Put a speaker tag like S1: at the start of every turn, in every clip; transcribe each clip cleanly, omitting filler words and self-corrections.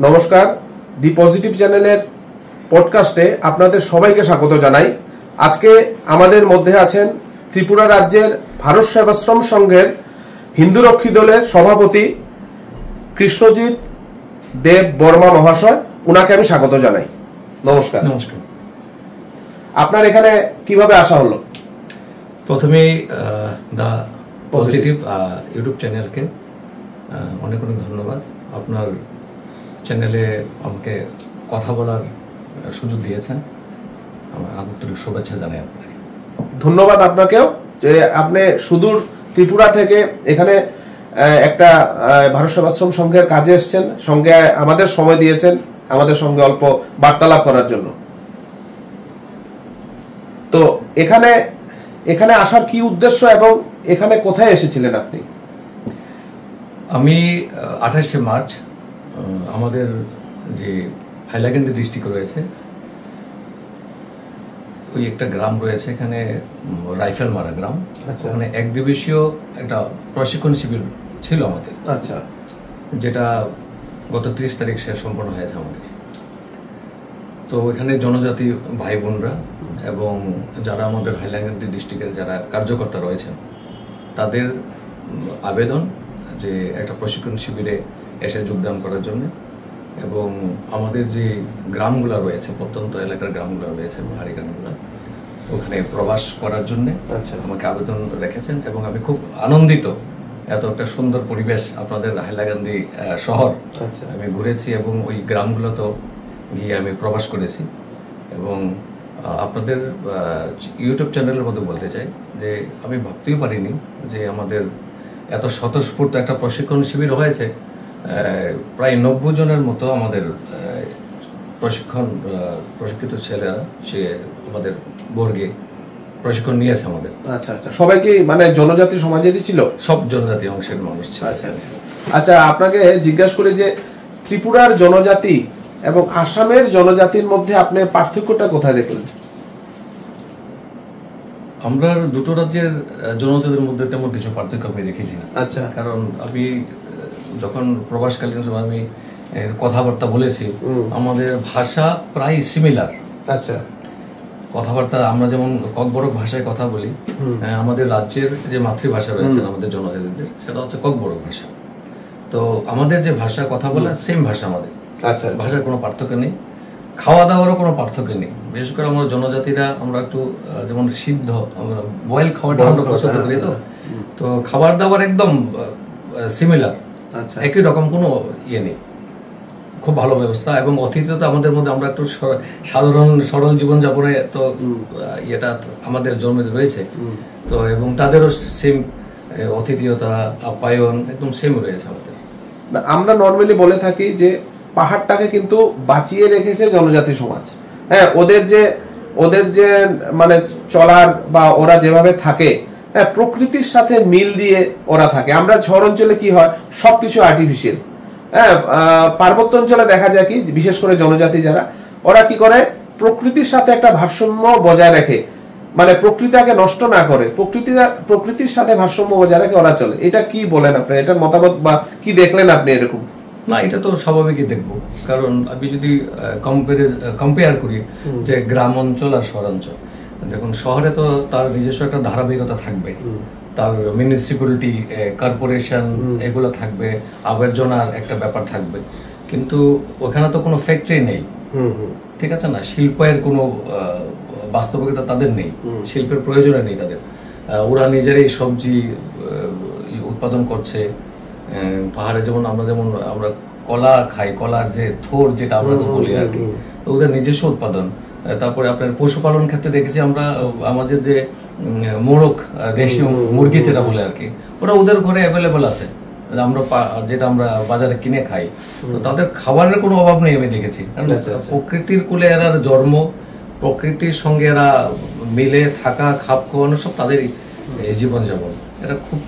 S1: নমস্কার, দি পজিটিভ চ্যানেলের পডকাস্টে আপনাদের সবাইকে স্বাগত জানাই। আজকে আমাদের মধ্যে আছেন ত্রিপুরা রাজ্যের ভারত সেবাশ্রম সংঘের হিন্দুরক্ষী দলের সভাপতি কৃষ্ণজিৎ দেব বর্মা মহাশয়। উনাকে আমি স্বাগত জানাই। নমস্কার।
S2: নমস্কার।
S1: আপনার এখানে কিভাবে আসা হলো?
S2: প্রথমেই দা পজিটিভ ইউটিউব চ্যানেলকে অনেক অনেক ধন্যবাদ। আপনার চ্যানেলে আমাকে কথা বলার সুযোগ দিয়েছেন, আমার আন্তরিক শুভেচ্ছা জানাই আপনাকে।
S1: ধন্যবাদ আপনাকেও, যে আপনি সুদূর ত্রিপুরা থেকে এখানে একটা ভারত সেবাশ্রম সংঘের কাজে এসেছেন, সঙ্গে আমাদের সময় দিয়েছেন, আমাদের সঙ্গে অল্প বার্তালাপ করার জন্য। তো এখানে আসার কি উদ্দেশ্য এবং এখানে কোথায় এসেছিলেন আপনি?
S2: আমি 28শে মার্চ আমাদের যে হাইলাকান্দি ডিস্ট্রিক্ট রয়েছে, ওই একটা গ্রাম রয়েছে এখানে, রাইফেলমারা গ্রাম। ওখানে এক দিবসীয় একটা প্রশিক্ষণ শিবির ছিল আমাদের,
S1: আচ্ছা,
S2: যেটা গত 30 তারিখ শেষ সম্পন্ন হয়েছে আমাদের। তো এখানে জনজাতি ভাই বোনরা এবং যারা আমাদের হাইলাকান্দি ডিস্ট্রিক্টের যারা কার্যকর্তা রয়েছেন, তাদের আবেদন যে একটা প্রশিক্ষণ শিবিরে এসে যোগদান করার জন্য, এবং আমাদের যে গ্রামগুলো রয়েছে, প্রত্যন্ত এলাকার গ্রামগুলো রয়েছে, পাহাড়ি গ্রামগুলো, ওখানে প্রবাস করার জন্য আমাকে আবেদন রেখেছেন। এবং আমি খুব আনন্দিত, এত একটা সুন্দর পরিবেশ আপনাদের হাইলাকান্দি শহর আমি ঘুরেছি এবং ওই গ্রামগুলোতেও গিয়ে আমি প্রবাস করেছি। এবং আপনাদের ইউটিউব চ্যানেলের মধ্যে বলতে চাই যে আমি ভাবতেই পারিনি যে আমাদের এত স্বতঃস্ফূর্ত একটা প্রশিক্ষণ শিবির হয়েছে। প্রায় 90 জনের মতো আমাদের প্রশিক্ষিত ছেলেরা সে আমাদের বর্গে প্রশিক্ষণ নিয়েছে আমাদের।
S1: আচ্ছা আচ্ছা, সবাই কি মানে জনজাতি সমাজেরই ছিল?
S2: সব জনজাতি অংশের মানুষ ছিল।
S1: আচ্ছা আচ্ছা আচ্ছা, আপনাকে জিজ্ঞাসা করি যে ত্রিপুরার জনজাতি এবং আসামের জনজাতির মধ্যে আপনি পার্থক্যটা কোথায় দেখলেন?
S2: আমরা দুটো রাজ্যের জনজাতির মধ্যে তেমন কিছু পার্থক্য আমি দেখেছি না।
S1: আচ্ছা,
S2: কারণ আমি যখন প্রবাসকালীন সময় আমি কথাবার্তা বলেছি, আমাদের ভাষা প্রায় সিমিলার।
S1: আচ্ছা,
S2: কথাবার্তা আমরা যেমন ককবরক ভাষায় কথা বলি, আমাদের রাজ্যের যে মাতৃভাষা রয়েছে আমাদের জনজাতিদের, সেটা হচ্ছে ককবরক ভাষা। তো আমাদের যে ভাষা কথা বলা সেম ভাষা আমাদের।
S1: আচ্ছা,
S2: ভাষার কোনো পার্থক্য নেই, খাওয়া দাওয়ারও কোনো পার্থক্য নেই। বিশেষ করে আমরা জনজাতিরা আমরা একটু যেমন সিদ্ধ, আমরা বয়েল খাবারটা আমরা পছন্দ করি। তো খাবার দাবার একদম সিমিলার, একই রকম, কোনো ইয়ে নেই। খুব ভালো ব্যবস্থা এবং অতিথিয়তা আমাদের মধ্যে, আমরা একটু সাধারণ সরল জীবনযাপনে তো ইয়েটা আমাদের জন্মে রয়েছে। তো এবং তাদেরও সেম অতিথিয়তা, আপ্যায়ন একদম সেম রয়েছে আমাদের।
S1: আমরা নর্মালি বলে থাকি যে পাহাড়টাকে কিন্তু বাঁচিয়ে রেখেছে জনজাতি সমাজ। হ্যাঁ, ওদের যে মানে চলার বা ওরা যেভাবে থাকে, হ্যাঁ, প্রকৃতির সাথে মিল দিয়ে ওরা থাকে। আমরা শহর অঞ্চলে কি হয়, সবকিছু আর্টিফিশিয়াল। হ্যাঁ, পার্বত্য অঞ্চলে দেখা যায় কি, বিশেষ করে জনজাতি যারা, ওরা কি করে প্রকৃতির সাথে একটা ভারসাম্য বজায় রাখে, মানে প্রকৃতিকে নষ্ট না করে, প্রকৃতির সাথে ভারসাম্য বজায় রাখে ওরা চলে। এটা কি বলেন আপনি, এটার মতামত বা কি দেখলেন আপনি এরকম?
S2: না, এটা তো স্বাভাবিকই দেখবো, কারণ আমি যদি কম্পেয়ার করি যে গ্রাম অঞ্চল আর শহরাঞ্চল, দেখুন শহরে তো তার নিজস্ব একটা ধারাবাহিকতা থাকবে, তার মিউনিসিপ্যালিটি, কর্পোরেশন এগুলো থাকবে, আবর্জনার একটা ব্যাপার থাকবে, কিন্তু ওখানে তো কোনো ফ্যাক্টরি নেই, ঠিক আছে না, শিল্পের কোনো বাস্তবিকতা তাদের নেই, শিল্পের প্রয়োজনে নেই তাদের। ওরা নিজেরাই সবজি উৎপাদন করছে। পাহাড়ে যেমন আমরা কলা খাই, কলার যে থোর যেটা আমরা তো বলি আর কি, ওদের নিজস্ব উৎপাদন। তারপরে আপনার পশুপালন ক্ষেত্রে দেখেছি আমরা, আমাদের যে মোরগ, দেশীয় মুরগি যেটা বলে আর কি, ওরা ওদের ঘরে অ্যাভেলেবল আছে, যেটা আমরা বাজারে কিনে খাই। তো তাদের খাবারের কোনো অভাব নেই আমি দেখেছি, কারণ প্রকৃতির কুলে এরা জন্ম, প্রকৃতির সঙ্গে এরা মিলে থাকা, খাপ খাওয়ানো সব তাদেরই জীবনযাপন। এটা খুব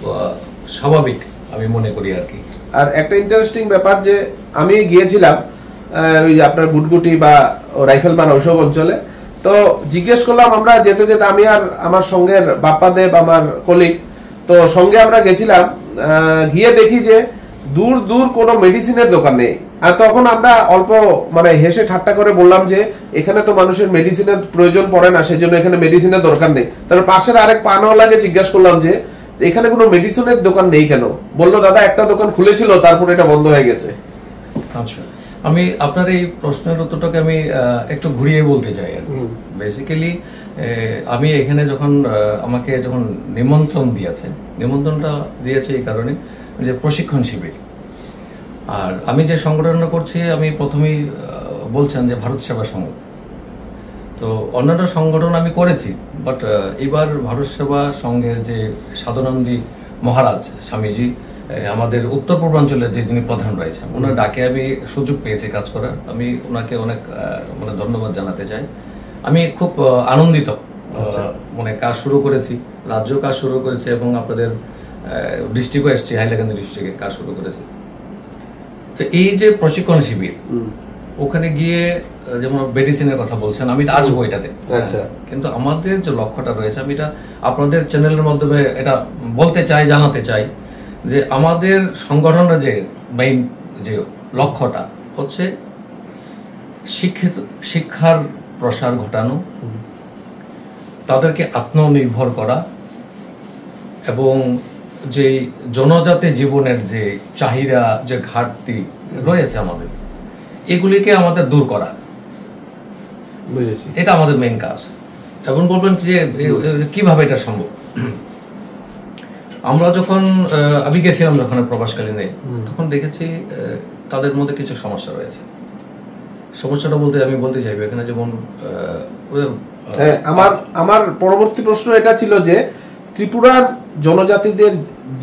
S2: স্বাভাবিক আমি মনে করি আর কি।
S1: আর একটা ইন্টারেস্টিং ব্যাপার, যে আমি গিয়েছিলাম ওই যে আপনার গুটগুটি বা রাইফেলমারা ওইসব অঞ্চলে, তো জিজ্ঞেস করলাম আমরা যেতে যেতে, আমি আর আমার সঙ্গের বাপ্পা দেব আমার কলিগ, তো সঙ্গে আমরা গেছিলাম, গিয়ে দেখি যে দূর দূর কোনো মেডিসিনের দোকান নেই। আর তখন আমরা অল্প মানে হেসে ঠাট্টা করে বললাম যে এখানে তো মানুষের মেডিসিনের প্রয়োজন পড়ে না, সেজন্য এখানে মেডিসিনের দরকার নেই। তারপর পাশের আরেক পানওয়ালাকে জিজ্ঞাসা করলাম যে এখানে কোনো মেডিসিনের দোকান নেই কেন? বললো দাদা একটা দোকান খুলেছিল, তারপর এটা বন্ধ হয়ে গেছে।
S2: আচ্ছা, আমি আপনার এই প্রশ্নের উত্তরটাকে আমি একটু ঘুরিয়ে বলতে চাই আর কি। বেসিক্যালি আমি এখানে যখন আমাকে যখন নিমন্ত্রণটা দিয়েছে এই কারণে যে প্রশিক্ষণ শিবির, আর আমি যে সংগঠনটা করছি আমি প্রথমেই বলছেন যে ভারত সেবা সংঘ। তো অন্যান্য সংগঠন আমি করেছি, বাট এবার ভারত সেবা সংঘের যে সাধনানন্দী মহারাজ স্বামীজি আমাদের উত্তর পূর্বাঞ্চলের যে যিনি প্রধান রয়েছেন, ওনার ডাকে আমি সুযোগ পেয়েছি কাজ করার। আমি ওনাকে অনেক মানে ধন্যবাদ জানাতে চাই। আমি খুব আনন্দিত। মানে কাজ শুরু করেছি, রাজ্য কাজ শুরু করেছে এবং আপনাদের ডিস্ট্রিক্টও এসছি, হাইলাকান্দি ডিস্ট্রিক্টে কাজ শুরু করেছি। তো এই যে প্রশিক্ষণ শিবির, ওখানে গিয়ে যেমন মেডিসিনের কথা বলছেন, আমি আসবো এটাতে, কিন্তু আমাদের যে লক্ষ্যটা রয়েছে আমি এটা আপনাদের চ্যানেলের মাধ্যমে এটা বলতে চাই, জানাতে চাই যে আমাদের সংগঠনের যে মেইন যে লক্ষ্যটা হচ্ছে শিক্ষার প্রসার ঘটানো, তাদেরকে আত্মনির্ভর করা এবং যে জনজাতি জীবনের যে চাহিদা, যে ঘাটতি রয়েছে আমাদের, এগুলিকে আমাদের দূর করা। এটা আমাদের মেইন কাজ। এবং বলবেন যে কিভাবে এটা সম্ভব। আমরা যখন আমি গেছিলাম যখন প্রবাসকালীনে, তখন দেখেছি তাদের মধ্যে কিছু সমস্যা রয়েছে। সমস্যাটা বলতে আমি বলতে চাইবো এখানে যেমন
S1: আমার পরবর্তী প্রশ্ন এটা ছিল যে ত্রিপুরার জনজাতিদের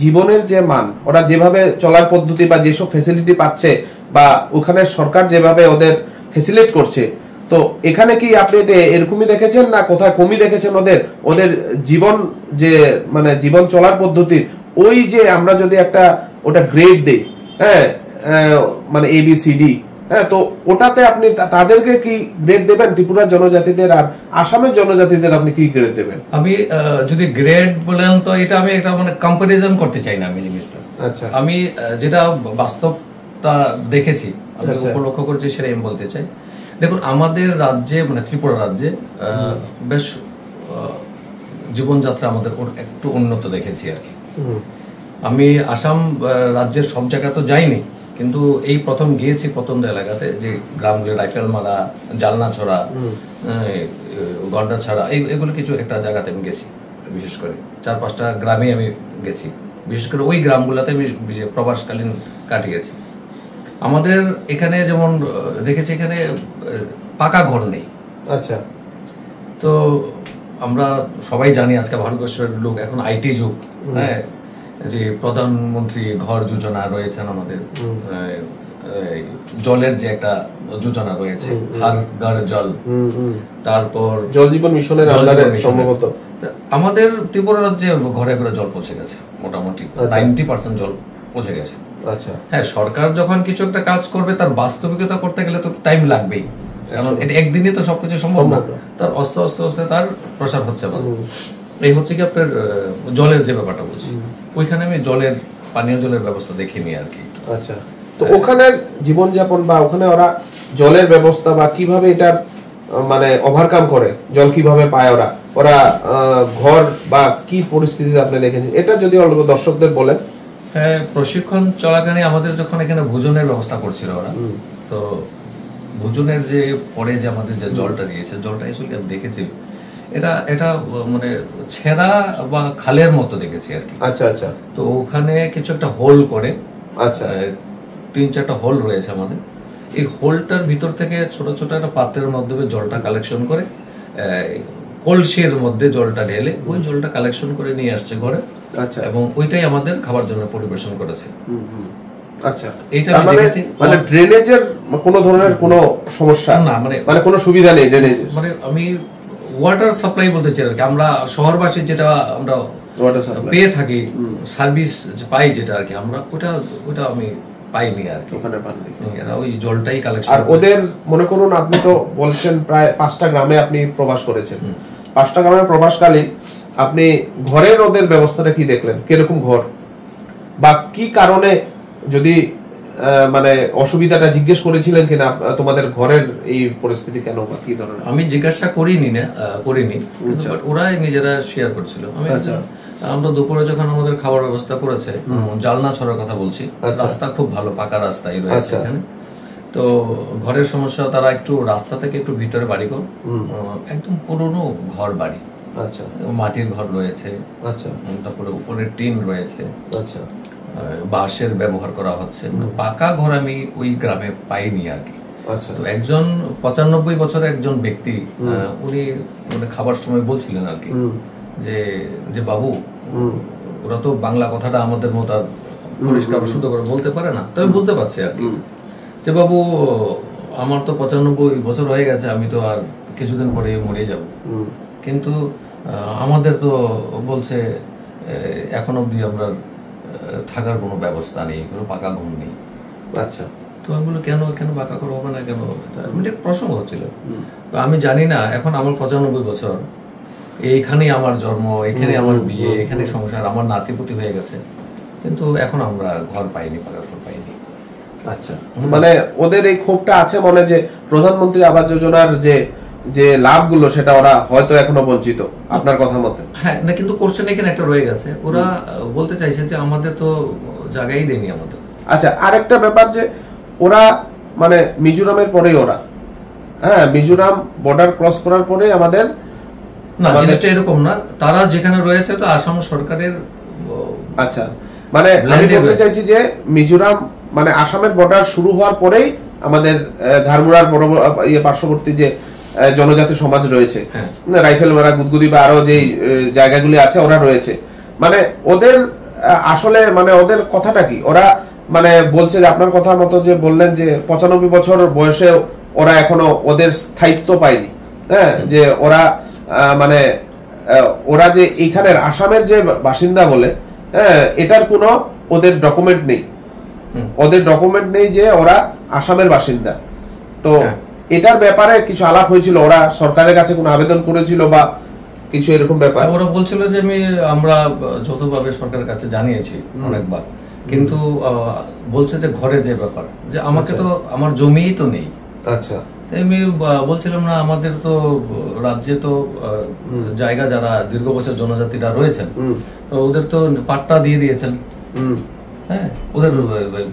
S1: জীবনের যে মান, ওরা যেভাবে চলার পদ্ধতি বা যেসব ফ্যাসিলিটি পাচ্ছে বা ওখানে সরকার যেভাবে ওদের ফ্যাসিলিটেট করছে, তো এখানে কি আপনি এরকমই দেখেছেন না কোথায় কমই দেখেছেন ওদের জীবন যে মানে জীবন চলার পদ্ধতি? ওই যে আমরা যদি একটা ওটা গ্রেড দেই, হ্যাঁ মানে ABCD, হ্যাঁ, তো ওটাতে আপনি তাদেরকে কি গ্রেড দেবেন ত্রিপুরার জনজাতিদের, আর আসামের জনজাতিদের আপনি কি গ্রেড দেবেন?
S2: আমি যদি গ্রেড বলেন তো এটা আমি একটা মানে কম্পারিজন করতে চাই না আমি জিনিসটা। আচ্ছা, আমি যেটা বাস্তবটা দেখেছি, আমি লক্ষ্য করেছি সেটা আমি বলতে চাই। দেখুন, আমাদের রাজ্যে মানে ত্রিপুরা রাজ্যে বেশ জীবনযাত্রা আমাদের একটু উন্নত দেখেছি আর কি। আমি আসাম রাজ্যের সব জায়গায় তো যাইনি, কিন্তু এই প্রথম গিয়েছি প্রত্যন্ত এলাকাতে, যে গ্রামগুলি রাইফেলমারা, জালনাছড়া, গন্ডাছড়া, এগুলো কিছু একটা জায়গাতে আমি গেছি। বিশেষ করে 4-5টা গ্রামে আমি গেছি, বিশেষ করে ওই গ্রামগুলোতে আমি প্রবাসকালীন কাটিয়েছি। আমাদের এখানে যেমন দেখেছি এখানে পাকা ঘর নেই।
S1: আচ্ছা,
S2: তো আমরা সবাই জানি আজকে ভারতবর্ষের লোক এখন আইটি যুগ, হ্যাঁ, যে প্রধানমন্ত্রী ঘর যোজনা রয়েছেন আমাদের, জলের যে একটা যোজনা রয়েছে হার ঘর জল, তারপর
S1: জল জীবন মিশনের আন্ডারে সম্ভবত
S2: আমাদের ত্রিপুরা রাজ্যে ঘরে ঘরে জল পৌঁছে গেছে, মোটামুটি 90% জল পৌঁছে গেছে।
S1: আচ্ছা,
S2: হ্যাঁ, সরকার যখন কিছু একটা কাজ করবে তার বাস্তবিকতা করতে গেলে তো টাইম লাগবেই, কারণ এটা একদিনে তো সবকিছু সম্ভব না। তার আস্তে আস্তে আস্তে তার প্রসার হচ্ছে। এই হচ্ছে কি আপনার জলের যে ব্যাপারটা বলছি, ওইখানে আমি জলের পানীয় জলের ব্যবস্থা দেখিনি আর কি।
S1: আচ্ছা, তো ওখানে জীবনযাপন বা ওখানে ওরা জলের ব্যবস্থা বা কিভাবে এটা মানে ওভারকাম করে, জল কিভাবে পায় ওরা ঘর বা কি পরিস্থিতিতে আপনি দেখেছেন, এটা যদি অল্প দর্শকদের বলেন।
S2: হ্যাঁ, প্রশিক্ষণ চলাকালীন আমাদের যখন এখানে ভোজনের ব্যবস্থা করছিল ওরা, তো ভোজনের যে পরে যে আমাদের যে জলটা দিয়েছে, জলটা আসলে আমি দেখেছি এটা মানে ছেঁড়া বা খালের মতো দেখেছি আর কি।
S1: আচ্ছা আচ্ছা,
S2: তো ওখানে কিছু একটা হোল করে,
S1: আচ্ছা
S2: 3-4টা হোল রয়েছে আমাদের। এই হোলটার ভিতর থেকে ছোট ছোট একটা পাত্রের মাধ্যমে জলটা কালেকশন করে কলসির মধ্যে জলটা ঢেলে ওই জলটা কালেকশন করে নিয়ে আসছে ঘরে। আচ্ছা, এবং ওইটাই আমাদের খাবার জন্য পরিবেশন করেছে।
S1: আচ্ছা, এইটা আমি দেখেছি। মানে ড্রেনেজের কোনো ধরনের কোনো সমস্যা
S2: না,
S1: মানে কোনো সুবিধা নেই ড্রেনেজের।
S2: মানে আমি ওয়াটার সাপ্লাই বলতে চাই আর কি। আমরা শহরবাসী যেটা আমরা
S1: ওয়াটার সাপ্লাই
S2: পেয়ে থাকি, সার্ভিস পাই যেটা আর কি, আমরা ওটা আমি পাইনি আর কি।
S1: ওখানে পাননি,
S2: এরা ওই জলটাই কালেকশন।
S1: আর ওদের মনে করুন আপনি তো বলছেন প্রায় 5টা গ্রামে আপনি প্রবাস করেছেন, 5টা গ্রামের প্রবাসকালীন আপনি ঘরের ওদের ব্যবস্থাটা কি দেখলেন, কিরকম ঘর বা কি কারণে যদি মানে অসুবিধাটা জিজ্ঞেস করেছিলেন কিনা তোমাদের ঘরের এই পরিস্থিতি কেন বা কি ধরনের?
S2: আমি জিজ্ঞাসা করিনি, ওরা নিজেরা শেয়ার করছিল। আমরা দুপুরে যখন আমাদের খাবার ব্যবস্থা করেছে, জালনা ছড়ার কথা বলছি, রাস্তা খুব ভালো, পাকা রাস্তাই রয়েছে এখানে। তো ঘরের সমস্যা, তারা একটু রাস্তা থেকে একটু ভিতরে বাড়ি ঘর, একদম পুরনো ঘর বাড়ি, মাটির ঘর রয়েছে, তারপরে উপরে টিন রয়েছে, বাঁশের ব্যবহার করা হচ্ছে। পাকা ঘর আমি ওই গ্রামে পাইনি আর কি। তো একজন 95 বছরের একজন ব্যক্তি, উনি মানে খাবার সময় বলছিলেন আর কি যে বাবু, ওরা তো বাংলা কথাটা আমাদের মতো আর পরিষ্কার শুদ্ধ করে বলতে পারে না, তবে বুঝতে পারছি আর কি, যে বাবু আমার তো 95 বছর হয়ে গেছে, আমি তো আর কিছুদিন পরে মরে যাব, কিন্তু আমাদের তো বলছে এখন অব্দি আমরা থাকার কোনো ব্যবস্থা নেই, কোনো পাকা ঘর নেই।
S1: আচ্ছা,
S2: তো আমি বললো কেন পাকা ঘর হবে না কেন, এটা প্রসঙ্গ হচ্ছিল। আমি জানি না, এখন আমার 95 বছর, এইখানেই আমার জন্ম, এখানে আমার বিয়ে, এখানে সংসার, আমার নাতিপুতি হয়ে গেছে, কিন্তু এখন আমরা ঘর পাইনি, পাকা ঘর পাইনি।
S1: আচ্ছা, মানে ওদের এই ক্ষোভটা আছে মনে, যে প্রধানমন্ত্রী আবাস যোজনার যে লাভগুলো সেটা ওরা হয়তো এখনো বঞ্চিত, আপনার কথা মতে।
S2: হ্যাঁ, না কিন্তু কোশ্চেন এখানে একটা রয়ে গেছে, ওরা বলতে চাইছে যে আমাদের তো জায়গাই দেয়নি আমাদের।
S1: আচ্ছা, আরেকটা ব্যাপার যে ওরা মানে মিজোরামের পরেই ওরা, হ্যাঁ, মিজোরাম বর্ডার ক্রস করার পরে আমাদের,
S2: না জিনিসটা এরকম না, তারা যেখানে রয়েছে তো আসাম সরকারের।
S1: আচ্ছা, মানে আমি বলতে চাইছি যে মিজোরাম মানে আসামের বর্ডার শুরু হওয়ার পরেই আমাদের ঘাড়মুড়ার পার্শ্ববর্তী যে জনজাতি সমাজ রয়েছে, রাইফেলমারা, গুদগুদি বা আরো যে জায়গাগুলি আছে ওরা রয়েছে। মানে ওদের আসলে মানে ওদের কথাটা কি, ওরা মানে বলছে যে আপনার কথা মতো যে বললেন যে 95 বছর বয়সে ওরা এখনো ওদের স্থায়িত্ব পায়নি, হ্যাঁ, যে ওরা মানে ওরা যে এইখানের আসামের যে বাসিন্দা বলে, হ্যাঁ, এটার কোনো ওদের ডকুমেন্ট নেই, ওদের ডকুমেন্ট নেই যে ওরা আসামের বাসিন্দা। তো এটার ব্যাপারে কিছু আলাপ হয়েছিল, ওরা সরকারের কাছে কোনো আবেদন করেছিল বা কিছু এরকম ব্যাপার?
S2: ওরা বলছিল যে আমরা যৌথভাবে সরকারের কাছে জানিয়েছি অনেকবার, কিন্তু বলছে যে ঘরের যে ব্যাপার, যে আমাকে তো আমার জমিই তো নেই।
S1: আচ্ছা,
S2: আমি বলছিলাম না, আমাদের তো রাজ্যে তো জায়গা, যারা দীর্ঘ বছর জনজাতিরা রয়েছেন ওদের তো পাট্টা দিয়ে দিয়েছেন, হ্যাঁ, ওদের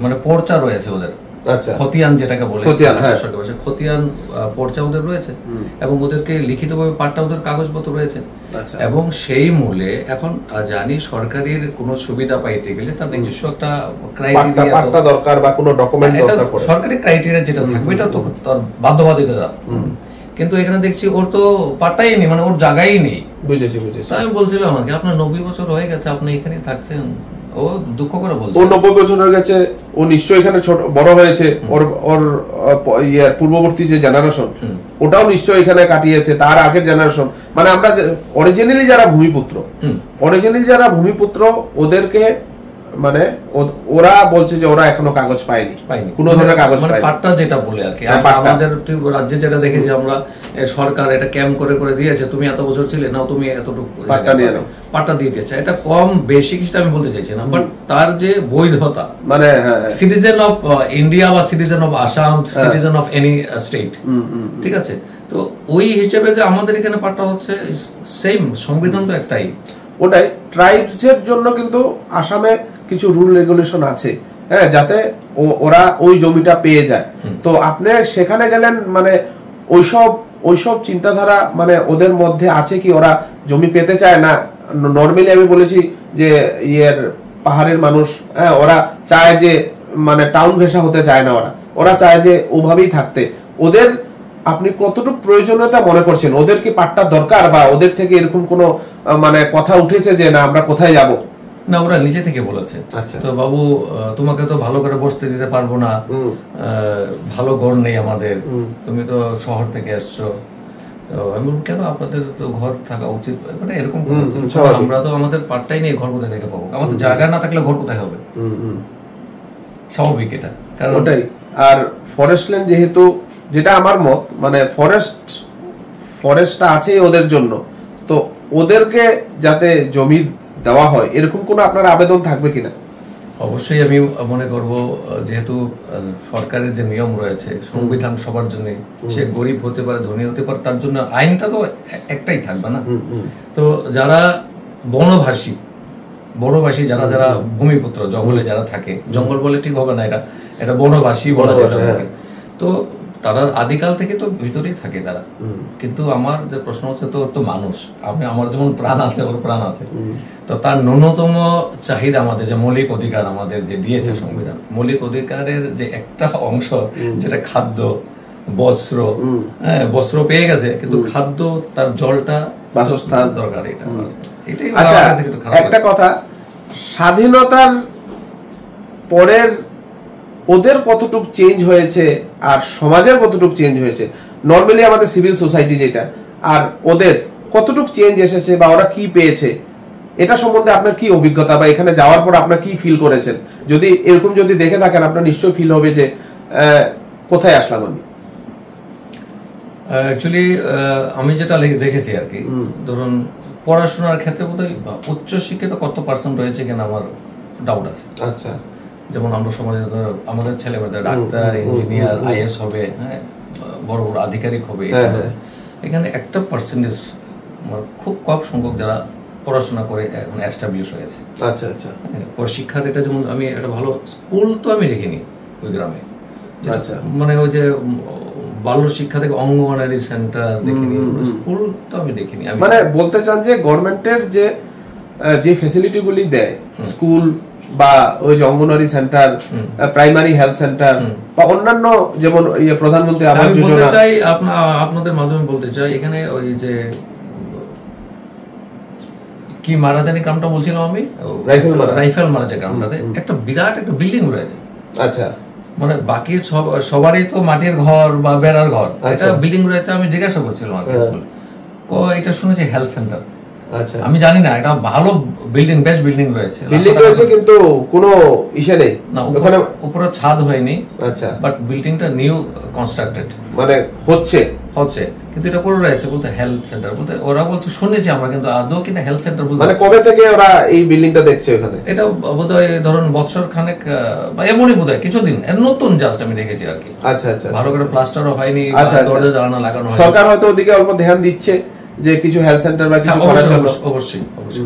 S2: মানে পর্চা রয়েছে ওদের, খতিয়ান যেটাকে বলে, খতিয়ান পর্চা ওদের রয়েছে, এবং ওদেরকে লিখিতভাবে পাট্টা ওদের কাগজপত্র রয়েছে। এবং সেই মূলে এখন জানি সরকারের কোনো সুবিধা পাইতে গেলে তার নিজস্ব একটা ক্রাইটেরিয়া
S1: দরকার বা কোনো ডকুমেন্ট দরকার পড়ে,
S2: সরকারি ক্রাইটেরিয়া যেটা থাকবে এটা তো তার বাধ্যবাধকতা। কিন্তু এখানে দেখছি ওর তো পাট্টাই নেই, মানে ওর জায়গাই নেই।
S1: বুঝেছি।
S2: আমি বলছিলাম আমাকে, আপনার 90 বছর হয়ে গেছে, আপনি এখানে থাকছেন। ও দুঃখ করে বলছে,
S1: ও 90 বছর হয়ে গেছে, ও নিশ্চয়ই এখানে ছোট বড় হয়েছে, ওর পূর্ববর্তী যে জেনারেশন ওটাও নিশ্চয়ই এখানে কাটিয়েছে, তার আগের জেনারেশন, মানে আমরা অরিজিনালি যারা ভূমিপুত্র ওদেরকে মানে ওরা বলছে যে ওরা এখনো কাগজ পায়নি, কোনো ধরনের কাগজ পায়নি,
S2: পাট্টা যেটা বলে আর কি। আমাদের রাজ্যে যেটা দেখেছি আমরা, সরকার এটা ক্যাম্প করে দিয়েছে, তুমি এত বছর ছিলে না, তুমি এতটুকু পাট্টা দিয়ে দিয়েছে। এটা কম বেশি কিছু আমি বলতে চাইছি না, বাট তার যে বৈধতা, মানে সিটিজেন অফ ইন্ডিয়া বা citizen of Assam, citizen of any state, ঠিক আছে, তো ওই হিসেবে যে আমাদের এখানে পাট্টা হচ্ছে সেম, সংবিধান তো একটাই।
S1: ওটাই, ট্রাইবস এর জন্য কিন্তু আসামে কিছু রুল রেগুলেশন আছে, হ্যাঁ, যাতে ওরা ওই জমিটা পেয়ে যায়। তো আপনি সেখানে গেলেন, মানে ওইসব চিন্তাধারা মানে ওদের মধ্যে আছে কি, ওরা জমি পেতে চায় না? নর্মালি আমি বলেছি যে পাহাড়ের মানুষ, হ্যাঁ, ওরা চায় যে মানে টাউন ঘেঁষা হতে চায় না, ওরা চায় যে ওভাবেই থাকতে। ওদের আপনি কতটুকু প্রয়োজনীয়তা মনে করছেন? ওদের কি পাট্টা দরকার, বা ওদের থেকে এরকম কোনো মানে কথা উঠেছে যে না আমরা কোথায় যাব?
S2: না, ওরা নিজে থেকে বলেছে, তো বাবু তোমাকে তো ভালো করে বসতে দিতে পারবো না, ভালো ঘর নেই আমাদের, তুমি তো শহর থেকে এসছো। আমি বললাম কেন, আপনাদের তো ঘর থাকা উচিত, মানে এরকম আমরা তো আমাদের পাট্টাই নেই, ঘর কোথায় থেকে পাবো? আমাদের জায়গা না থাকলে ঘর কোথায় হবে? স্বাভাবিক এটা, কারণ
S1: ওটাই। আর ফরেস্ট ল্যান্ড যেহেতু, যেটা আমার মত, মানে ফরেস্টটা আছে ওদের জন্য, তো ওদেরকে যাতে জমি দেওয়া হয় এরকম কোনো আপনার আবেদন থাকবে কিনা?
S2: অবশ্যই আমি মনে করব যেহেতু সরকারের যে নিয়ম রয়েছে, সংবিধান সবার জন্য, সে গরিব হতে পারে ধনী হতে পারে, তার জন্য আইনটা তো একটাই থাকবে না। তো যারা বনবাসী যারা যারা ভূমিপুত্র, জঙ্গলে যারা থাকে, জঙ্গল বলে ঠিক হবে না, এটা বনবাসী বলা যেতে পারে। তো তারা আদিকাল থেকে তো ভিতরেই থাকে তারা। কিন্তু আমার যে প্রশ্ন হচ্ছে, তো মানুষ, আমার যেমন প্রাণ আছে, ওর প্রাণ আছে, তো তার ন্যূনতম চাহিদা আমাদের যে মৌলিক অধিকার আমাদের যে দিয়েছে সংবিধান, মৌলিক অধিকারের যে একটা অংশ যেটা খাদ্য, বস্ত্র পেয়ে গেছে, কিন্তু খাদ্য, তার জলটা,
S1: বাসস্থান
S2: দরকার। এটাই
S1: একটা কথা, স্বাধীনতার পরের ওদের কতটুক চেঞ্জ হয়েছে আর সমাজের কতটুক চেঞ্জ হয়েছে, নর্মালি আমাদের সিভিল সোসাইটি যেটা, আর ওদের কতটুক চেঞ্জ এসেছে বা ওরা কি পেয়েছে, এটা সম্বন্ধে আপনার কি অভিজ্ঞতা, বা এখানে যাওয়ার পর আপনার কি ফিল করেছেন? যদি এরকম যদি দেখে থাকেন, আপনার নিশ্চয়ই ফিল হবে যে কোথায় আসলাম আমি।
S2: অ্যাকচুয়ালি আমি যেটা দেখেছি আর কি, ধরুন পড়াশোনার ক্ষেত্রে বোধহয় উচ্চ শিক্ষিত কত পার্সেন্ট রয়েছে কিনা আমার ডাউট আছে।
S1: আচ্ছা, যেমন
S2: আমরা সমাজে আমাদের ছেলে মেয়েদের ডাক্তার, ইঞ্জিনিয়ার, আইএস হবে, হ্যাঁ, বড় বড় আধিকারিক হবে, এখানে একটা পার্সেন্টেজ খুব কম সংখ্যক যারা পড়াশোনা করে এখন এস্টাবলিশ হয়েছে।
S1: আচ্ছা আচ্ছা,
S2: শিক্ষার এটা যেমন আমি একটা ভালো স্কুল তো আমি দেখিনি ওই গ্রামে।
S1: আচ্ছা,
S2: মানে ওই যে বাল্য শিক্ষা থেকে অঙ্গনওয়াড়ি সেন্টার দেখিনি, স্কুল তো আমি দেখিনি।
S1: মানে বলতে চান যে গভর্নমেন্টের যে ফ্যাসিলিটি গুলি দেয়, স্কুল বা ওই যে anganwadi centre, primary health centre বা অন্যান্য, যেমন প্রধানমন্ত্রী আবাস যোজনা,
S2: চাই আপনাদের মাধ্যমে বলতে চাই, এখানে ওই যে কি মারাজানি গ্রামটা বলছিলাম আমি, রাইফেল মারা যে গ্রামটাতে একটা বিরাট একটা বিল্ডিং রয়েছে।
S1: আচ্ছা,
S2: মানে বাকি সবারই তো মাটির ঘর বা বেড়ার ঘর, এটা বিল্ডিং রয়েছে। আমি জিজ্ঞাসা করছিলাম আর এটা শুনেছি হেলথ সেন্টার।
S1: আচ্ছা,
S2: আমি জানি না, এটা ভালো বিল্ডিং, বেস্ট বিল্ডিং রয়েছে,
S1: কিন্তু কোনো ইসে নেই
S2: না, ওখানে উপরে ছাদ হয়নি।
S1: আচ্ছা,
S2: বাট বিল্ডিংটা নিউ কনস্ট্রাক্টেড,
S1: মানে হচ্ছে,
S2: কিন্তু এটা করে রয়েছে বলতে হেলথ সেন্টার বলতে, ওরা বলছে শুনেছি আমরা, কিন্তু আদৌ কিনা হেলথ সেন্টার বলতে।
S1: মানে কবে থেকে ওরা এই বিল্ডিংটা দেখছে ওখানে?
S2: এটা বোধহয় ধরুন বছর খানেক বা এমনই বোধহয় কিছুদিন, নতুন জাস্ট আমি দেখেছি আর কি।
S1: আচ্ছা আচ্ছা,
S2: ভালো করে প্লাস্টারও হয়নি, দরজা জানালা লাগানো হয়নি।
S1: সরকার হয়তো ওদিকে অল্প ধ্যান দিচ্ছে যে কিছু হেলথ সেন্টার বা কিছু করার জন্য।
S2: অবশ্যই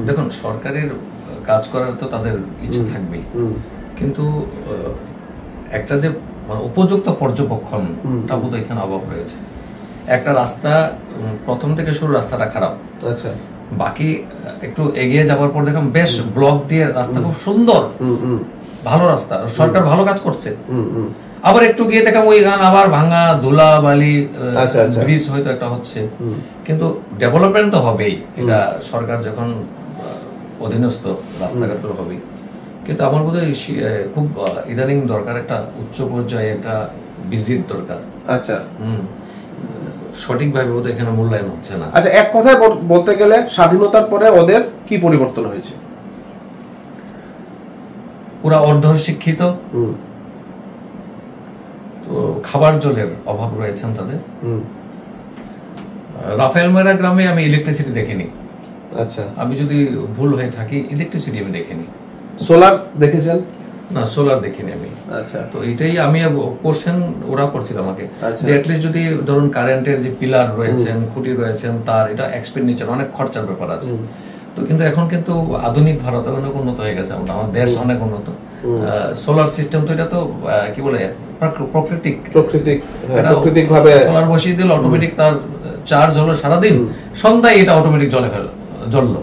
S2: দেখুন, সরকারের কাজ করার তো তাদের ইচ্ছে থাকবেই, কিন্তু একটা যে উপযুক্ত পর্যবেক্ষণটা বোধহয় এখানে অভাব রয়েছে। একটা রাস্তা প্রথম থেকে শুরু, রাস্তাটা খারাপ, আচ্ছা, বাকি একটু এগিয়ে যাওয়ার পর দেখলাম বেশ ব্লক দিয়ে রাস্তা, খুব সুন্দর ভালো রাস্তা, সরকার ভালো কাজ করছে। আবার একটু গিয়ে দেখলাম ওই গান আবার ভাঙা, ধুলা বালি, ব্রিজ হয়তো একটা হচ্ছে, কিন্তু ডেভেলপমেন্ট তো হবেই, এটা সরকার যখন অধীনস্থ, রাস্তাঘাট হবেই। কিন্তু আমার বোধ হয় খুব ইদানিং দরকার একটা উচ্চ পর্যায়ে একটা ভিজিট দরকার। আচ্ছা, সঠিকভাবে বোধ এখানে মূল্যায়ন হচ্ছে না।
S1: আচ্ছা, এক কথায় বলতে গেলে স্বাধীনতার পরে ওদের কি পরিবর্তন হয়েছে?
S2: পুরা অর্ধ শিক্ষিত, তো খাবার জলের অভাব রয়েছেন তাদের। রাফেলমারা গ্রামে আমি ইলেকট্রিসিটি দেখিনি।
S1: আচ্ছা,
S2: আমি যদি ভুল হয়ে থাকি, ইলেকট্রিসিটি আমি দেখিনি।
S1: সোলার দেখেছেন?
S2: না, সোলার দেখিনি আমি। আচ্ছা, তো এটাই আমি কোশ্চেন ওরা করছিল আমাকে, যে অ্যাটলিস্ট যদি ধরুন কারেন্টের যে পিলার রয়েছেন, খুঁটি রয়েছেন, তার এটা এক্সপেন্ডিচার, অনেক খরচার ব্যাপার আছে। তো কিন্তু এখন কিন্তু আধুনিক ভারত অনেক উন্নত হয়ে গেছে, আমার দেশ অনেক উন্নত। সোলার সিস্টেম তো এটা তো কি বলে প্রাকৃতিক ভাবে সোলার বসিয়ে দিল, অটোমেটিক তার চার্জ হলো সারাদিন, সন্ধ্যায় এটা অটোমেটিক জ্বললো।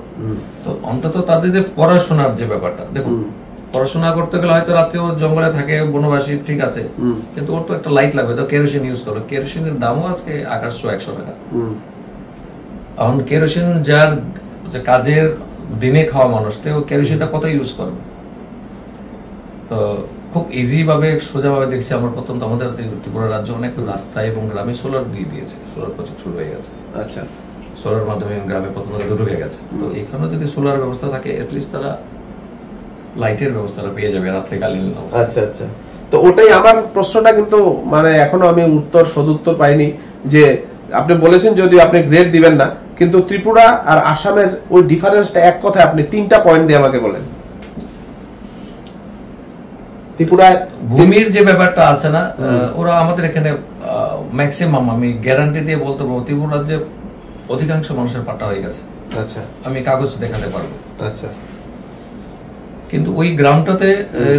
S2: তো অন্তত তাদের যে পড়াশোনার যে ব্যাপারটা, দেখুন পড়াশোনা করতে গেলে হয়তো রাতেও জঙ্গলে থাকে, বনবাসী, ঠিক আছে, কিন্তু ওর তো একটা লাইট লাগবে, তো কেরোসিন ইউজ করো। কেরোসিনের দামও আজকে আকাশ 100 টাকা। এখন কেরোসিন যার যে কাজের দিনে খাওয়া মানুষ, তো কেরোসিনটা কত ইউজ করবে? তো খুব ইজি ভাবে, সোজা ভাবে দেখছি আমার প্রত্যন্ত আমাদের ত্রিপুরা রাজ্য অনেক রাস্তায় এবং গ্রামে সোলার দিয়ে দিয়েছে, সোলার প্রজেক্ট শুরু হয়ে গেছে। আচ্ছা, সোলার মাধ্যমে গ্রামে প্রত্যন্ত ঢুকে গেছে। তো এখানে যদি সোলার ব্যবস্থা থাকে, এটলিস্ট তারা লাইটের ব্যবস্থাটা পেয়ে যাবে রাত্রিকালীন।
S1: আচ্ছা আচ্ছা, তো ওটাই আমার প্রশ্নটা, কিন্তু মানে এখনো আমি সদুত্তর পাইনি। যে আপনি বলেছেন যদিও আপনি গ্রেড দিবেন না, কিন্তু ত্রিপুরা আর আসামের ওই ডিফারেন্সটা এক কথায় আপনি 3টা পয়েন্ট দিয়ে আমাকে বলেন। ত্রিপুরায়
S2: ভূমির যে ব্যাপারটা আছে না, ওরা আমাদের এখানে ম্যাক্সিমাম, আমি গ্যারান্টি দিয়ে বলতে পারবো, ত্রিপুরা রাজ্যে অধিকাংশ মানুষের পাট্টা হয়ে গেছে।
S1: আচ্ছা,
S2: আমি কাগজ দেখাতে পারবো।
S1: আচ্ছা,
S2: কিন্তু ওই গ্রামটাতে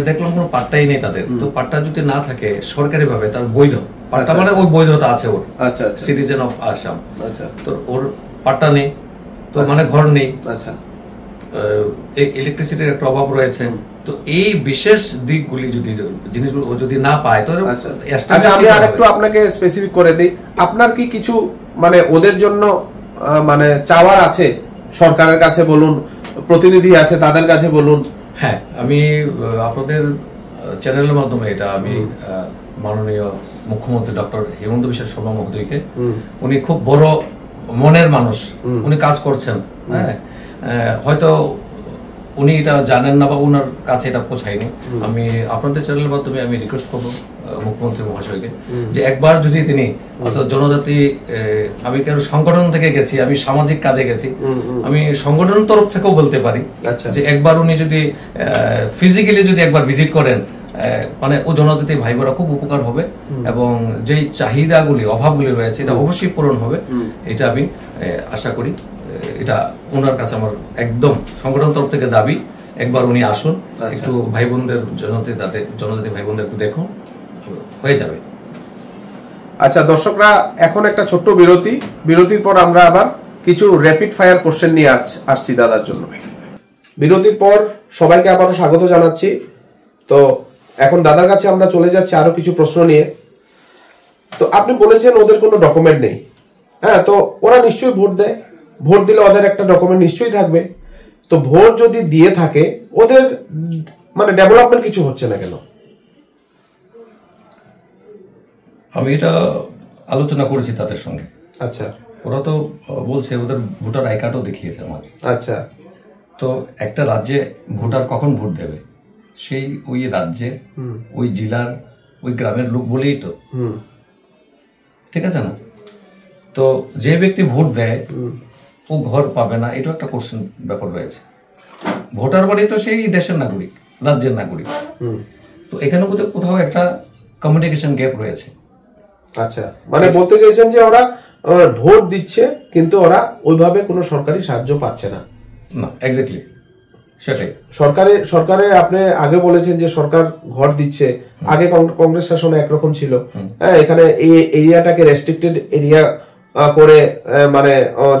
S2: দেখলাম কোনো পাট্টাই নেই তাদের। তো পাট্টা যদি না থাকে সরকারি ভাবে, তার বৈধ পাট্টা, মানে ওই বৈধতা আছে ওর,
S1: আচ্ছা,
S2: সিটিজেন অফ আসাম।
S1: আচ্ছা,
S2: তো ওর পাট্টা নেই, তো মানে ঘর নেই,
S1: আচ্ছা,
S2: ইলেকট্রিসিটির একটা অভাব রয়েছে। তো এই বিশেষ দিকগুলি যদি জিনিসগুলো ও যদি না পায়, তো
S1: আচ্ছা, আমি আরেকটু আপনাকে স্পেসিফিক করে দিই, আপনার কি কিছু মানে ওদের জন্য মানে চাওয়ার আছে? সরকারের কাছে বলুন, প্রতিনিধি আছে তাদের কাছে বলুন।
S2: হ্যাঁ, আমি আপনাদের চ্যানেলের মাধ্যমে এটা আমি মাননীয় মুখ্যমন্ত্রী ডক্টর হিমন্ত বিশ্ব শর্মা মহোদয়কে, উনি খুব বড় মনের মানুষ, উনি কাজ করছেন। হ্যাঁ, হয়তো উনি এটা জানেন না বা ওনার কাছে এটা পৌঁছায়নি। আমি আপনাদের চ্যানেলের মাধ্যমে আমি রিকোয়েস্ট করবো মুখ্যমন্ত্রী মহাশয়কে যে একবার যদি তিনি, অর্থাৎ জনজাতি, আমি কেন সংগঠন থেকে গেছি, আমি সামাজিক কাজে গেছি, আমি সংগঠনের তরফ থেকেও বলতে পারি যে একবার উনি যদি ফিজিক্যালি যদি একবার ভিজিট করেন, মানে ও জনজাতি ভাই বোনেরা খুব উপকার হবে, এবং যেই চাহিদাগুলি, অভাবগুলি রয়েছে, এটা অবশ্যই পূরণ হবে, এটা আমি আশা করি। এটা ওনার কাছে আমার একদম সংগঠন তরফ থেকে দাবি, একবার উনি আসুন, একটু ভাই বোনদের, জনজাতি ভাই বোনদের একটু দেখুন, হয়ে যাবে।
S1: আচ্ছা দর্শকরা, এখন একটা ছোট্ট বিরতির পর আমরা আবার কিছু র্যাপিড ফায়ার কোশ্চেন নিয়ে আসছি দাদার জন্য। বিরতির পর সবাইকে আবারও স্বাগত জানাচ্ছি। তো এখন দাদার কাছে আমরা চলে যাচ্ছি আরো কিছু প্রশ্ন নিয়ে। তো আপনি বলেছেন ওদের কোনো ডকুমেন্ট নেই, হ্যাঁ, তো ওরা নিশ্চয়ই ভোট দেয়, ভোট দিলে ওদের একটা ডকুমেন্ট নিশ্চয়ই থাকবে। তো ভোট যদি দিয়ে থাকে, ওদের মানে ডেভেলপমেন্ট কিছু হচ্ছে না কেন?
S2: আমি এটা আলোচনা করেছি তাদের সঙ্গে।
S1: আচ্ছা,
S2: ওরা তো বলছে ওদের ভোটার আই কার্ডও দেখিয়েছে আমার।
S1: আচ্ছা,
S2: তো একটা রাজ্যে ভোটার কখন ভোট দেবে, সেই ওই রাজ্যের, ওই জেলার, ওই গ্রামের লোক বলেই তো, ঠিক আছে না? তো যে ব্যক্তি ভোট দেয় ও ঘর পাবে না, এটা একটা কোশ্চেন ব্যাপার রয়েছে। ভোটার বাড়ি তো সেই দেশের নাগরিক, রাজ্যের নাগরিক। তো এখানে বোধহয় কোথাও একটা কমিউনিকেশন গ্যাপ রয়েছে।
S1: আচ্ছা, মানে বলতে চাইছেন যে ওরা ভোট দিচ্ছে কিন্তু ওরা ওইভাবে কোনো সরকারি সাহায্য পাচ্ছে না।
S2: না, এক্স্যাক্টলি সেটাই।
S1: সরকারে আপনি আগে বলেছেন যে সরকার ঘর দিচ্ছে, আগে কংগ্রেস শাসনে একরকম ছিল। হ্যাঁ, এখানে এই এরিয়াটাকে রেস্ট্রিক্টেড এরিয়া করে মানে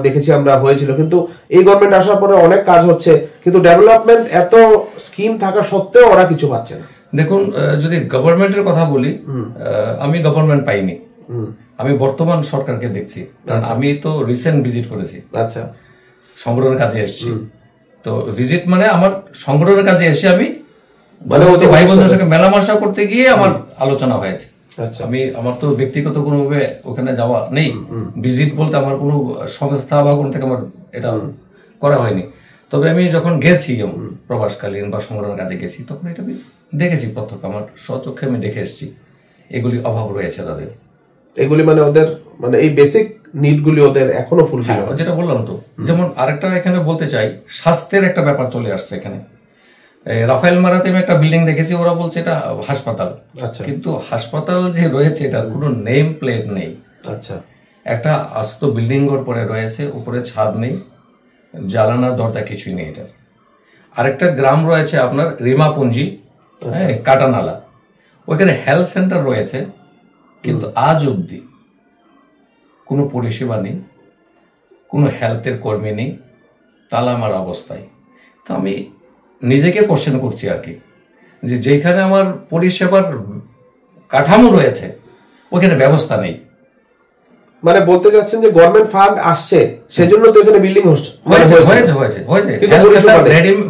S1: দেখেছি আমরা হয়েছিল, কিন্তু এই গভর্নমেন্ট আসার পরে অনেক কাজ হচ্ছে, কিন্তু ডেভেলপমেন্ট এত স্কিম থাকা সত্ত্বেও ওরা কিছু পাচ্ছে না।
S2: দেখুন, যদি গভর্নমেন্টের কথা বলি, আমি গভর্নমেন্ট পাইনি, আমি বর্তমান সরকারকে দেখছি। আমি তো রিসেন্ট ভিজিট করেছি,
S1: আচ্ছা,
S2: সংগঠনের কাজে এসেছি। তো ভিজিট মানে আমার সংগঠনের কাজে এসে আমি
S1: মানে
S2: ভাই বোনদের সঙ্গে মেলামেশা করতে গিয়ে আমার আলোচনা হয়েছে। আমার তো ব্যক্তিগত কোনোভাবে ওখানে যাওয়া নেই, ভিজিট বলতে আমার কোনো সংস্থা বা কোনো থেকে আমার এটা করা হয়নি। তবে আমি যখন গেছি প্রবাসকালীন বা সংগঠনের কাজে গেছি, তখন এটা আমি দেখেছি, প্রত্যক্ষ আমার স্বচক্ষে আমি দেখে এসেছি এগুলি অভাব রয়েছে তাদের।
S1: এগুলি মানে ওদের মানে এই বেসিক নিডগুলি ওদের এখনো ফুলফিল হয়,
S2: যেটা বললাম তো। যেমন আরেকটা এখানে বলতে চাই, স্বাস্থ্যের একটা ব্যাপার চলে আসছে এখানে। রাফায়েল মারাতে আমি একটা বিল্ডিং দেখেছি, ওরা বলছে এটা হাসপাতাল, কিন্তু হাসপাতাল যে রয়েছে এটার কোনো নেম প্লেট নেই।
S1: আচ্ছা,
S2: একটা আস্ত বিল্ডিং ঘর পরে রয়েছে, উপরে ছাদ নেই, জ্বালানা দরজা কিছুই নেই এটার। আরেকটা গ্রাম রয়েছে আপনার রিমাপুঞ্জি, হ্যাঁ, কাটানালা, ওইখানে হেলথ সেন্টার রয়েছে, কিন্তু আজ অব্দি কোনো পরিষেবা নেই, কোনো হেলথের কর্মী নেই, তালা মারা অবস্থায়। তো আমি নিজেকে কোশ্চেন করছি আর কি, যে যেখানে আমার পরিষেবার কাঠামো রয়েছে ওখানে ব্যবস্থা নেই।
S1: মানে বলতে চাচ্ছেন যে গভর্নমেন্ট ফান্ড আসছে, সেজন্য তো এখানে বিল্ডিং হচ্ছে,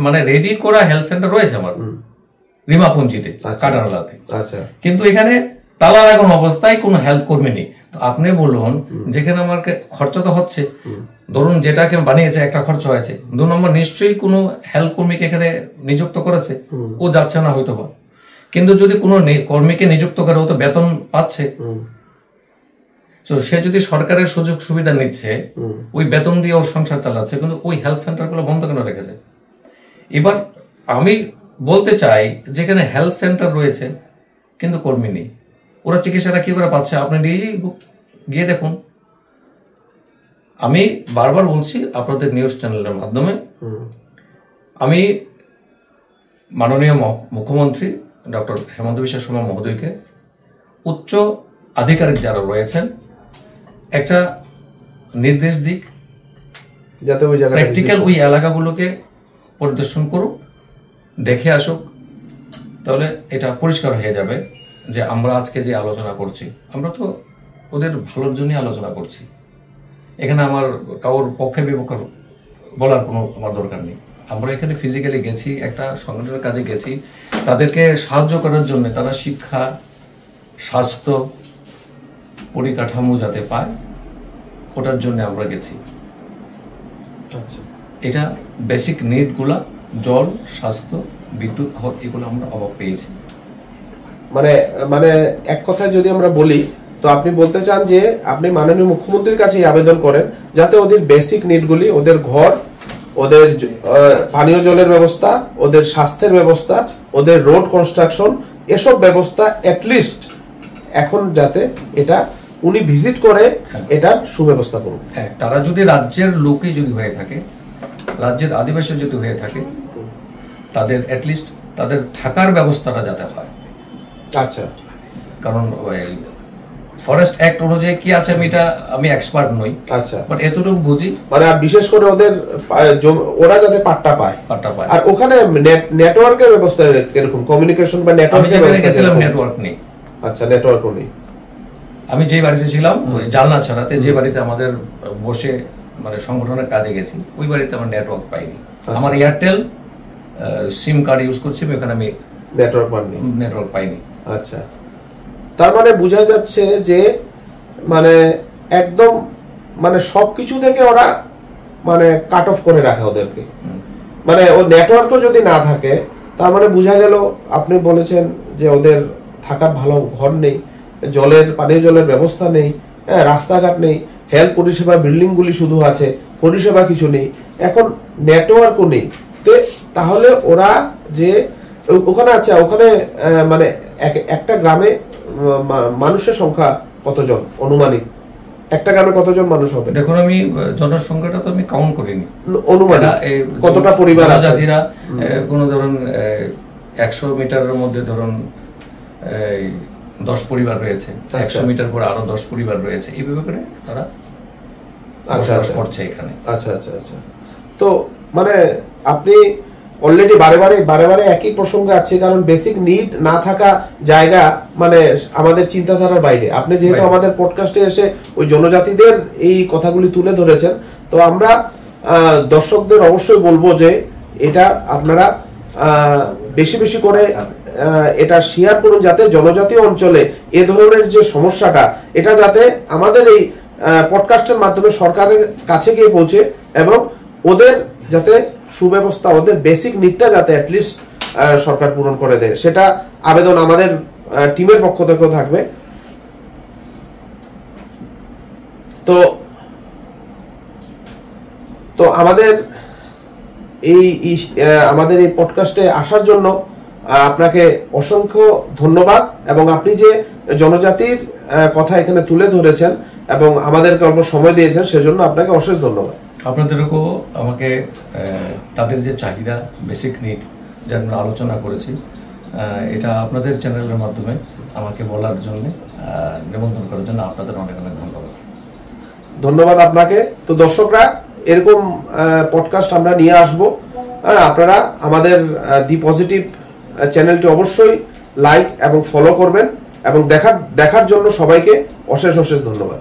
S2: মানে রেডি করা হেলথ সেন্টার রয়েছে আমার রিমাপুঞ্জিতে, কাটানালাতে।
S1: আচ্ছা,
S2: কিন্তু এখানে তালা লাগানো অবস্থায় কোনো হেলথ কর্মী নেই। তো আপনি বলুন, যেখানে আমার খরচা তো হচ্ছে, ধরুন যেটাকে বানিয়েছে একটা খরচ হয়েছে, 2 নম্বর নিশ্চয়ই কোনো হেলথ কর্মীকে এখানে নিযুক্ত করেছে, ও যাচ্ছে না হয়তো বা, কিন্তু যদি কোনো কর্মীকে নিযুক্ত করে ও তো বেতন পাচ্ছে, তো সে যদি সরকারের সুযোগ সুবিধা নিচ্ছে, ওই বেতন দিয়ে ওর সংসার চালাচ্ছে, কিন্তু ওই হেলথ সেন্টার গুলো বন্ধ কেন রেখেছে? এবার আমি বলতে চাই, যেখানে হেলথ সেন্টার রয়েছে কিন্তু কর্মী নেই, ওরা চিকিৎসাটা কি করে পাচ্ছে? আপনি নিজেই গিয়ে দেখুন। আমি বারবার বলছি আপনাদের নিউজ চ্যানেলের মাধ্যমে, আমি মাননীয় মুখ্যমন্ত্রী ডক্টর হেমন্ত বিশ্ব শর্মা মহোদয়কে, উচ্চ আধিকারিক যারা রয়েছেন, একটা নির্দেশ দিক
S1: যাতে ওই জায়গায়
S2: প্র্যাকটিক্যাল ওই এলাকাগুলোকে পরিদর্শন করুক, দেখে আসুক। তাহলে এটা পরিষ্কার হয়ে যাবে যে আমরা আজকে যে আলোচনা করছি, আমরা তো ওদের ভালোর জন্যই আলোচনা করছি। এখানে আমার কারোর পক্ষে বিপক্ষে বলার কোনো আমার দরকার নেই। আমরা এখানে ফিজিক্যালি গেছি, একটা সংগঠনের কাজে গেছি, তাদেরকে সাহায্য করার জন্য। তারা শিক্ষা, স্বাস্থ্য, পরিকাঠামো যাতে পায়, ওটার জন্য আমরা গেছি।
S1: আচ্ছা,
S2: এটা বেসিক নিডগুলা, জল, স্বাস্থ্য, বিদ্যুৎ, ঘর, এগুলো আমরা অভাব পেয়েছি।
S1: মানে মানে এক কথায় যদি আমরা বলি, তো আপনি বলতে চান যে আপনি মাননীয় মুখ্যমন্ত্রীর কাছে আবেদন করেন যাতে ওদের বেসিক নিডগুলি, ওদের ঘর, ওদের পানীয় জলের ব্যবস্থা, ওদের স্বাস্থ্যের ব্যবস্থা, ওদের রোড কনস্ট্রাকশন, এসব ব্যবস্থা অ্যাটলিস্ট এখন যাতে এটা উনি ভিজিট করে এটার সুব্যবস্থা করুন।
S2: হ্যাঁ, তারা যদি রাজ্যের লোকই যদি হয়ে থাকে, রাজ্যের আদিবাসী যদি হয়ে থাকে, তাদের অ্যাটলিস্ট তাদের থাকার ব্যবস্থাটা যাতে হয়।
S1: আচ্ছা,
S2: কারণ ফরেস্ট অ্যাক্ট অনুযায়ী কি আছে আমি এক্সপার্ট নই।
S1: আচ্ছা,
S2: বাট এতটুকু বুঝি,
S1: মানে আর বিশেষ করে ওদের ওরা যাতে পাট্টা পায়। আর ওখানে নেটওয়ার্কের ব্যবস্থা এরকম কমিউনিকেশন বা নেটওয়ার্কের ব্যবস্থা
S2: গেছিলাম, নেটওয়ার্ক নেই।
S1: আচ্ছা, নেটওয়ার্কও নেই।
S2: আমি যে বাড়িতে ছিলাম, ওই জানলা ছাড়াতে, যে বাড়িতে আমাদের বসে মানে সংগঠনের কাজে গেছি, ওই বাড়িতে আমার নেটওয়ার্ক পাইনি। আমার এয়ারটেল সিম কার্ড ইউজ করছি, ওখানে আমি নেটওয়ার্ক পাইনি।
S1: আচ্ছা, তার মানে বোঝা যাচ্ছে যে মানে একদম মানে সবকিছু থেকে ওরা মানে কাট অফ করে রাখে ওদেরকে। মানে ও নেটওয়ার্কও যদি না থাকে, তার মানে বোঝা গেল, আপনি বলেছেন যে ওদের থাকার ভালো ঘর নেই, জলের, পানীয় জলের ব্যবস্থা নেই, রাস্তাঘাট নেই, হেলথ পরিষেবা বিল্ডিংগুলি শুধু আছে, পরিষেবা কিছু নেই, এখন নেটওয়ার্কও নেই। তো তাহলে ওরা যে ওখানে, আচ্ছা ওখানে মানে একটা গ্রামে মানুষের সংখ্যা কতজন অনুমানিক? একটা গ্রামে কতজন মানুষ হবে?
S2: দেখুন, আমি জনসংখ্যাটা তো আমি কাউন্ট করিনি,
S1: অনুমানিক কতটা পরিবার আছে?
S2: জাতিরা কোন ধরুন 100 মিটারের মধ্যে ধরুন 10 পরিবার রয়েছে, 100 মিটার পরে আরো 10 পরিবার রয়েছে, এইভাবে করে তারা বসবাস করছে এখানে।
S1: আচ্ছা আচ্ছা আচ্ছা। তো মানে আপনি অলরেডি বারে বারে একই প্রসঙ্গে আছে, কারণ বেসিক নিড না থাকা জায়গা মানে আমাদের চিন্তাধারার বাইরে। আপনি যেহেতু আমাদের পডকাস্টে এসে ওই জনজাতিদের এই কথাগুলি তুলে ধরেছেন, তো আমরা দর্শকদের অবশ্যই বলবো যে এটা আপনারা বেশি বেশি করে এটা শেয়ার করুন, যাতে জনজাতি অঞ্চলে এ ধরনের যে সমস্যাটা, এটা যাতে আমাদের এই পডকাস্টের মাধ্যমে সরকারের কাছে গিয়ে পৌঁছে, এবং ওদের যাতে সুব্যবস্থা, ওদের বেসিক নিডটা যাতে অ্যাটলিস্ট সরকার পূরণ করে দেয়, সেটা আবেদন আমাদের টিমের পক্ষ থেকেও থাকবে। তো আমাদের এই পডকাস্টে আসার জন্য আপনাকে অসংখ্য ধন্যবাদ, এবং আপনি যে জনজাতির কথা এখানে তুলে ধরেছেন এবং আমাদেরকে অল্প সময় দিয়েছেন, সেজন্য আপনাকে অশেষ ধন্যবাদ।
S2: আপনাদেরকেও আমাকে তাদের যে চাহিদা, বেসিক নিড যা আমরা আলোচনা করেছি, এটা আপনাদের চ্যানেলের মাধ্যমে আমাকে বলার জন্য, নিমন্ত্রণ করার জন্য আপনাদের অনেক অনেক
S1: ধন্যবাদ আপনাকে। তো দর্শকরা, এরকম পডকাস্ট আমরা নিয়ে আসবো। আপনারা আমাদের দি পজিটিভ চ্যানেলটি অবশ্যই লাইক এবং ফলো করবেন, এবং দেখার জন্য সবাইকে অশেষ অশেষ ধন্যবাদ।